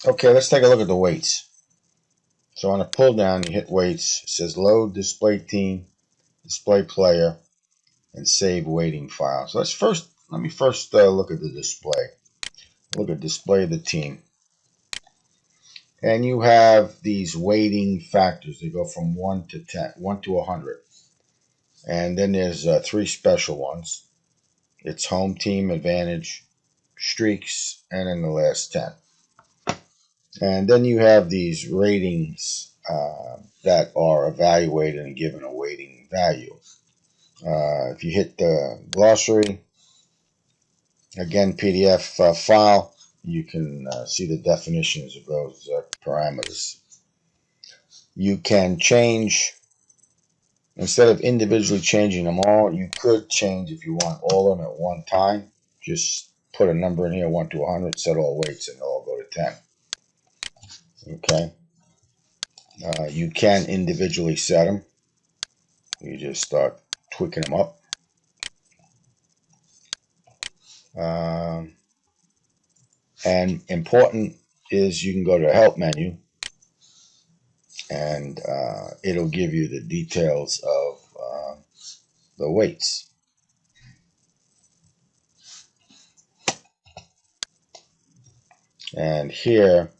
Okay, let's take a look at the weights. So on the pull down, you hit weights. It says load display team, display player, and save weighting file. So let me first look at the display. Look at display of the team. And you have these weighting factors. They go from 1 to 10, 1 to 100. And then there's three special ones. It's home team, advantage, streaks, and then the last 10. And then you have these ratings that are evaluated and given a weighting value. If you hit the glossary, again, PDF file, you can see the definitions of those parameters. You can change, instead of individually changing them all, you could change if you want all of them at one time. Just put a number in here, 1 to 100, set all weights, and they'll all go to 10. Okay. You can individually set them. You just start tweaking them up. And important is you can go to the help menu and it'll give you the details of the weights. And here,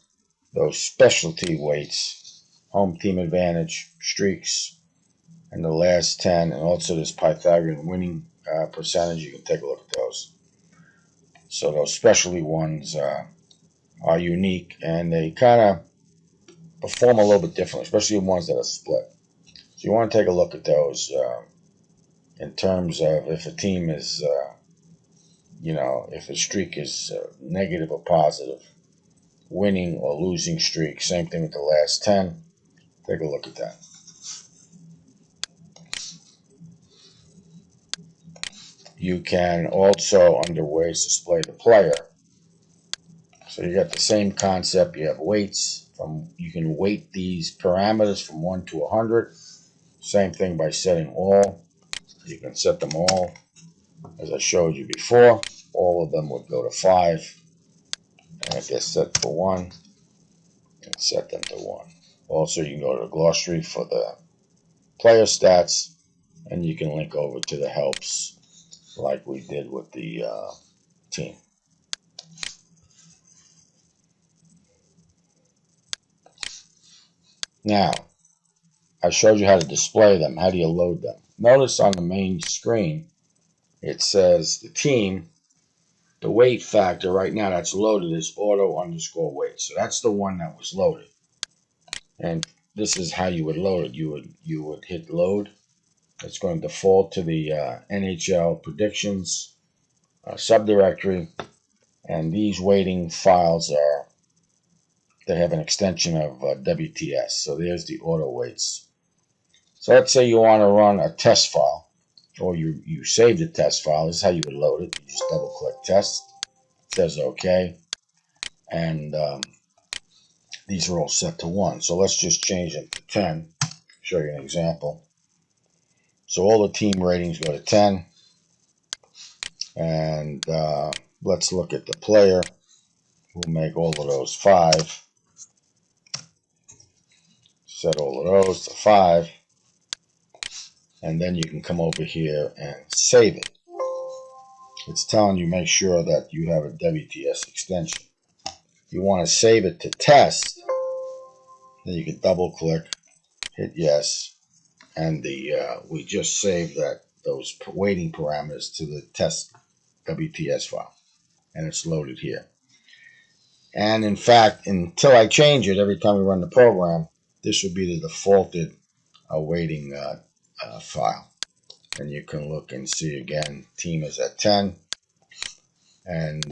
those specialty weights, home team advantage, streaks, and the last 10, and also this Pythagorean winning percentage, you can take a look at those. So those specialty ones are unique, and they kind of perform a little bit differently, especially the ones that are split. So you want to take a look at those in terms of if a team is, if a streak is negative or positive, winning or losing streak. Same thing with the last 10. Take a look at that. You can also, under ways, display the player. So you got the same concept. You have weights. You can weight these parameters from 1 to 100. Same thing by setting all. You can set them all. As I showed you before, all of them would go to 5. And if they're set for 1, and set them to 1. Also, you can go to the glossary for the player stats, and you can link over to the helps like we did with the team. Now, I showed you how to display them. How do you load them? Notice on the main screen, it says the team, the weight factor right now that's loaded is auto_weight. So that's the one that was loaded. And this is how you would load it. You would hit load. It's going to default to the NHL predictions subdirectory. And these weighting files they have an extension of WTS. So there's the auto weights. So let's say you want to run a test file, or you saved a test file. This is how you would load it. You just double click test. It says OK. And these are all set to 1. So let's just change them to 10. Show you an example. So all the team ratings go to 10. And let's look at the player. We'll make all of those 5. Set all of those to 5. And then you can come over here and save it. It's telling you make sure that you have a WTS extension. If you want to save it to test, then you can double click, hit yes, and we just saved those weighting parameters to the test WTS file, and it's loaded here. And in fact, until I change it, every time we run the program, this would be the defaulted weighting file. And you can look and see again, team is at 10, and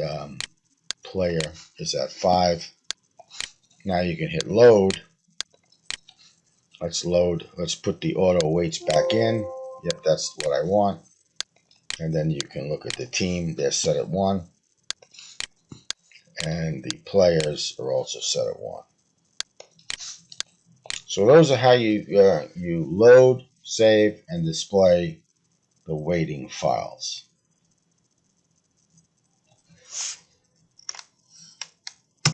player is at 5. Now you can hit load. Let's load. Let's put the auto weights back in. Yep, that's what I want. And then you can look at the team. They're set at 1. And the players are also set at 1. So those are how you load, save, and display the weighting files.